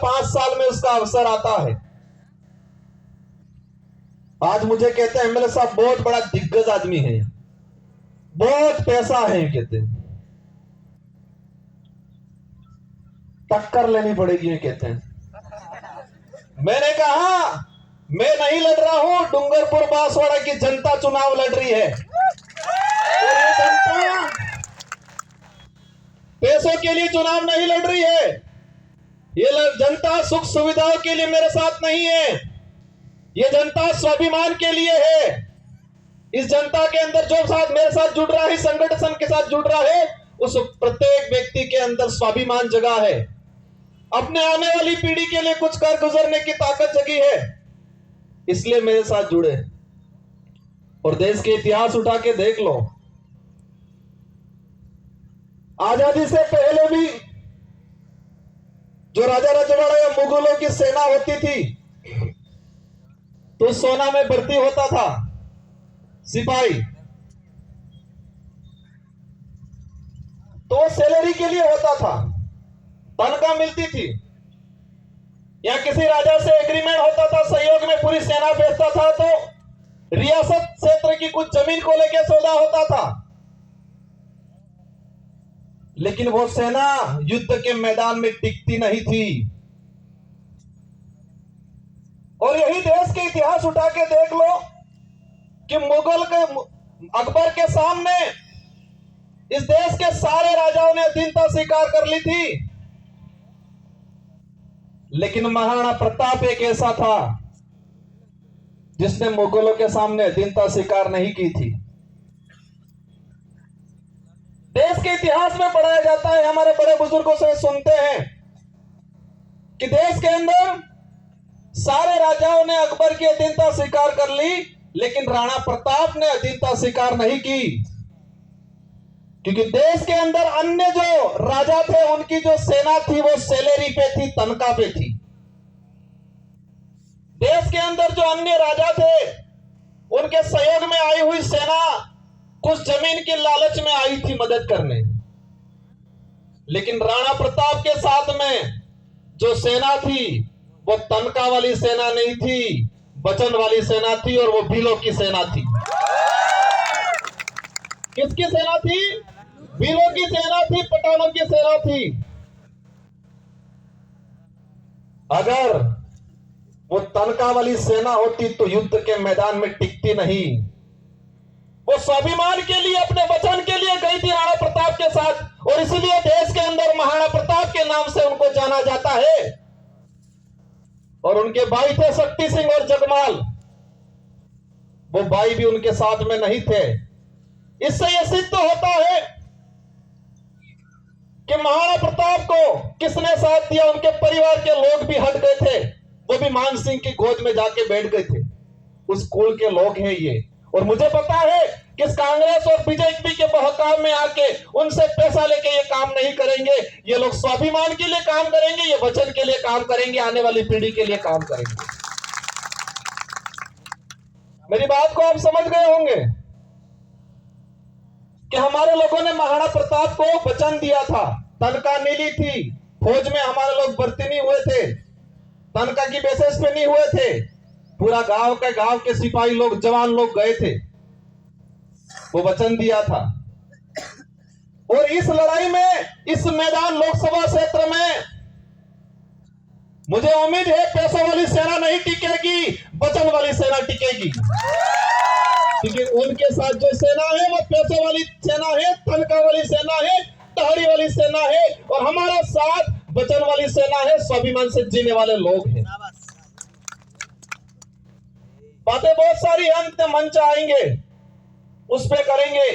5 साल में उसका अवसर आता है। आज मुझे कहते हैं एमएलए साहब बहुत बड़ा दिग्गज आदमी है, बहुत पैसा है, कहते हैं टक्कर लेनी पड़ेगी, ये कहते हैं। मैंने कहा मैं नहीं लड़ रहा हूं, डूंगरपुर बांसवाड़ा की जनता चुनाव लड़ रही है। और ये जनता पैसों के लिए चुनाव नहीं लड़ रही है, ये जनता सुख सुविधाओं के लिए मेरे साथ नहीं है, ये जनता स्वाभिमान के लिए है। इस जनता के अंदर जो साथ मेरे साथ जुड़ रहा है, संगठन के साथ जुड़ रहा है, उस प्रत्येक व्यक्ति के अंदर स्वाभिमान जगा है, अपने आने वाली पीढ़ी के लिए कुछ कर गुजरने की ताकत जगी है, इसलिए मेरे साथ जुड़े। और देश के इतिहास उठा के देख लो, आजादी से पहले भी जो राजा रजवाड़ा या मुगलों की सेना होती थी तो सोना में भर्ती होता था सिपाही, तो सैलरी के लिए होता था, तनख्वाह मिलती थी, या किसी राजा से एग्रीमेंट होता था, सहयोग में पूरी सेना भेजता था तो रियासत क्षेत्र की कुछ जमीन को लेकर सौदा होता था। लेकिन वो सेना युद्ध के मैदान में टिकती नहीं थी। और यही देश के इतिहास उठा के देख लो कि मुगल के अकबर के सामने इस देश के सारे राजाओं ने अधीनता स्वीकार कर ली थी, लेकिन महाराणा प्रताप एक ऐसा था जिसने मुगलों के सामने अधीनता स्वीकार नहीं की थी। देश के इतिहास में पढ़ाया जाता है, हमारे बड़े बुजुर्गों से सुनते हैं कि देश के अंदर सारे राजाओं ने अकबर की अधीनता स्वीकार कर ली, लेकिन राणा प्रताप ने अधीनता स्वीकार नहीं की, क्योंकि देश के अंदर अन्य जो राजा थे उनकी जो सेना थी वो सैलरी पे थी, तनख्वाह पे थी। देश के अंदर जो अन्य राजा थे उनके सहयोग में आई हुई सेना कुछ जमीन के लालच में आई थी मदद करने, लेकिन राणा प्रताप के साथ में जो सेना थी वो तनख्वाह वाली सेना नहीं थी, वचन वाली सेना थी, और वो भीलों की सेना थी। किसकी सेना थी? भीलों की सेना थी, पठानों की सेना थी। अगर वो तनख्वाह वाली सेना होती तो युद्ध के मैदान में टिकती नहीं। वो स्वाभिमान के लिए, अपने वचन के लिए गई थी राणा प्रताप के साथ, और इसीलिए देश के अंदर महाराणा प्रताप के नाम से उनको जाना जाता है। और उनके भाई थे शक्ति सिंह और जगमाल, वो भाई भी उनके साथ में नहीं थे। इससे यह सिद्ध होता है कि महाराणा प्रताप को किसने साथ दिया। उनके परिवार के लोग भी हट गए थे, वो भी मान सिंह की गोद में जाके बैठ गए थे। उस कुल के लोग हैं ये। और मुझे पता है कि इस कांग्रेस और बीजेपी के बहकाव में आके उनसे पैसा लेके ये काम नहीं करेंगे। ये लोग स्वाभिमान के लिए काम करेंगे, ये वचन के लिए काम करेंगे, आने वाली पीढ़ी के लिए काम करेंगे। मेरी बात को आप समझ गए होंगे कि हमारे लोगों ने महाराणा प्रताप को वचन दिया था, तनख्वाह मिली थी, फौज में हमारे लोग भर्ती नहीं हुए थे, तनख्वाह की बेसिस पे नहीं हुए थे, पूरा गांव के सिपाही लोग, जवान लोग गए थे, वो वचन दिया था। और इस लड़ाई में, इस मैदान लोकसभा क्षेत्र में मुझे उम्मीद है पैसों वाली सेना नहीं टिकेगी, वचन वाली सेना टिकेगी। क्योंकि उनके साथ जो सेना है वो पैसों वाली सेना है, तनख्वाह वाली सेना है, टहरी वाली सेना है, और हमारा साथ वचन वाली सेना है, स्वाभिमान से जीने वाले लोग हैं। बातें बहुत सारी अंत मंच आएंगे, उस पे करेंगे।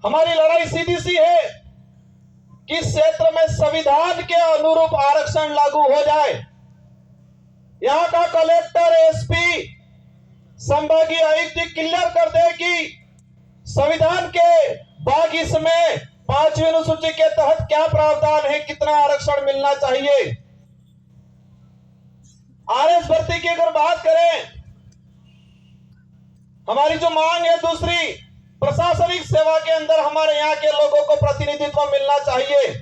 हमारी लड़ाई सीधी सी है कि इस क्षेत्र में संविधान के अनुरूप आरक्षण लागू हो जाए। यहां का कलेक्टर, एसपी, संभागीय आयुक्त क्लियर कर दे कि संविधान के भाग इसमें 5वीं अनुसूची के तहत क्या प्रावधान है, कितना आरक्षण मिलना चाहिए। आरएस भर्ती की अगर बात करें, हमारी जो मांग है दूसरी, प्रशासनिक सेवा के अंदर हमारे यहां के लोगों को प्रतिनिधित्व मिलना चाहिए।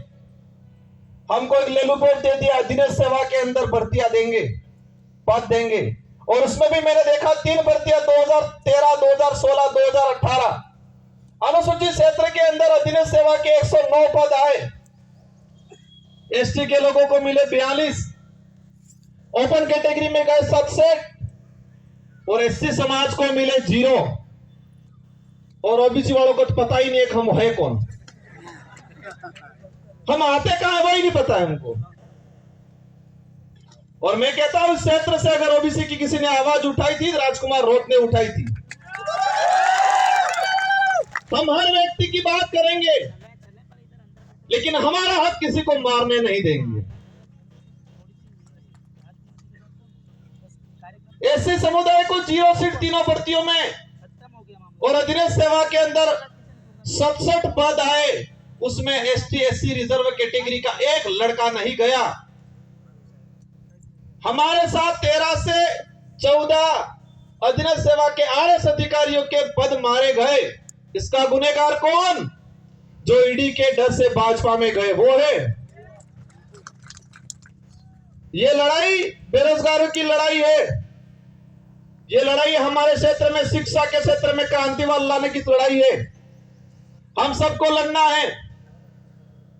हमको एक लेलुपोट दे दिया, दिनेश सेवा के अंदर भर्तियां देंगे, पद देंगे। और उसमें भी मैंने देखा 3 भर्तियां 2013, 2016, 2018। अनुसूचित क्षेत्र के अंदर दिनेश सेवा के 109 पद आए, एसटी के लोगों को मिले 42, ओपन कैटेगरी में गए 67 और एससी समाज को मिले 0 और ओबीसी वालों को तो पता ही नहीं है हम है कौन, हम आते कहां है वही नहीं पता है हमको। और मैं कहता हूं इस क्षेत्र से अगर ओबीसी की किसी ने आवाज उठाई थी, राजकुमार रोत ने उठाई थी। हम हर व्यक्ति की बात करेंगे, लेकिन हमारा हक किसी को मारने नहीं देंगे। एससी समुदाय को 0 सीट 3 भर्तियों में और अधिनेश सेवा के अंदर 67 पद आए, उसमें एसटी एससी रिजर्व कैटेगरी का एक लड़का नहीं गया। हमारे साथ 13 से 14 अधिनेश सेवा के आरएस अधिकारियों के पद मारे गए। इसका गुनहगार कौन? जो ईडी के डर से भाजपा में गए वो है। ये लड़ाई बेरोजगारों की लड़ाई है। ये लड़ाई हमारे क्षेत्र में शिक्षा के क्षेत्र में क्रांति लाने की लड़ाई है। हम सबको लड़ना है।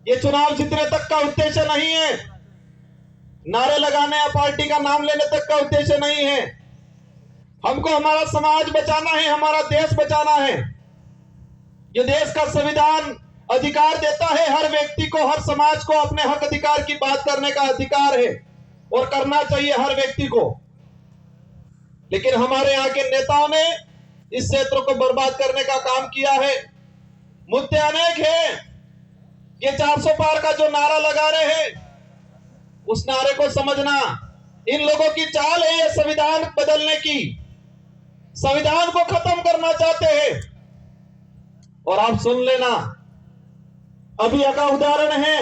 ये चुनाव जीतने तक का उद्देश्य नहीं है, नारे लगाने या पार्टी का नाम लेने तक का उद्देश्य नहीं है। हमको हमारा समाज बचाना है, हमारा देश बचाना है। ये देश का संविधान अधिकार देता है हर व्यक्ति को, हर समाज को अपने हक अधिकार की बात करने का अधिकार है और करना चाहिए हर व्यक्ति को। लेकिन हमारे यहाँ के नेताओं ने इस क्षेत्र को बर्बाद करने का काम किया है। मुद्दे अनेक हैं। ये 400 पार का जो नारा लगा रहे हैं, उस नारे को समझना। इन लोगों की चाल है ये संविधान बदलने की, संविधान को खत्म करना चाहते हैं। और आप सुन लेना, अभी का उदाहरण है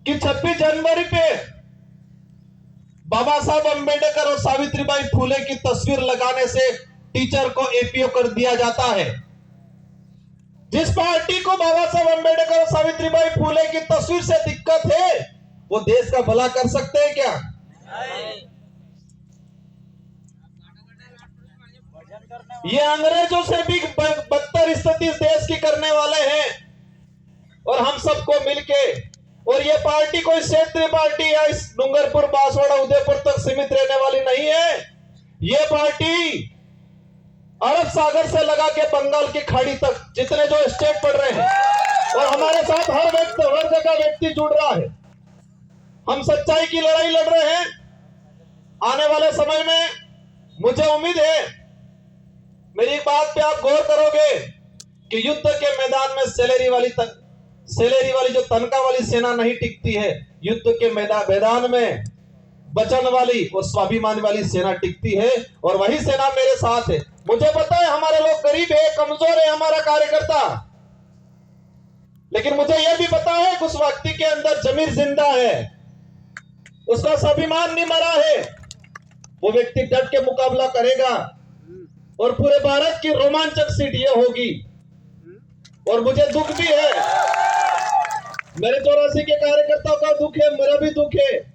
कि 26 जनवरी पे बाबा साहब अंबेडकर और सावित्रीबाई फुले की तस्वीर लगाने से टीचर को एपीओ कर दिया जाता है। जिस पार्टी को बाबा साहब अंबेडकर और सावित्रीबाई फुले की तस्वीर से दिक्कत है, वो देश का भला कर सकते हैं क्या? ये अंग्रेजों से भी बदतर स्थिति इस देश की करने वाले हैं। और हम सबको मिलके, और ये पार्टी कोई क्षेत्रीय पार्टी या इस डूंगरपुर, बांसवाड़ा, उदयपुर तक सीमित रहने वाली नहीं है। ये पार्टी अरब सागर से लगा के बंगाल की खाड़ी तक जितने जो स्टेट पड़ रहे हैं, और हमारे साथ हर जगह व्यक्ति जुड़ रहा है। हम सच्चाई की लड़ाई लड़ रहे हैं। आने वाले समय में मुझे उम्मीद है, मेरी बात पे आप गौर करोगे कि युद्ध के मैदान में सैलरी वाली जो तनख्वाह वाली सेना नहीं टिकती है, युद्ध के मैदान में वचन वाली और स्वाभिमान वाली सेना टिकती है। और वही सेना मेरे साथ है। मुझे पता है हमारे लोग गरीब है, कमजोर है हमारा कार्यकर्ता, लेकिन मुझे यह भी पता है कि उस व्यक्ति के अंदर जमीर जिंदा है, उसका स्वाभिमान नहीं मरा है। वो व्यक्ति डट के मुकाबला करेगा और पूरे भारत की रोमांचक सीट ये होगी। और मुझे दुख भी है, मेरे 84 के कार्यकर्ताओं का दुख है, मेरा भी दुख है।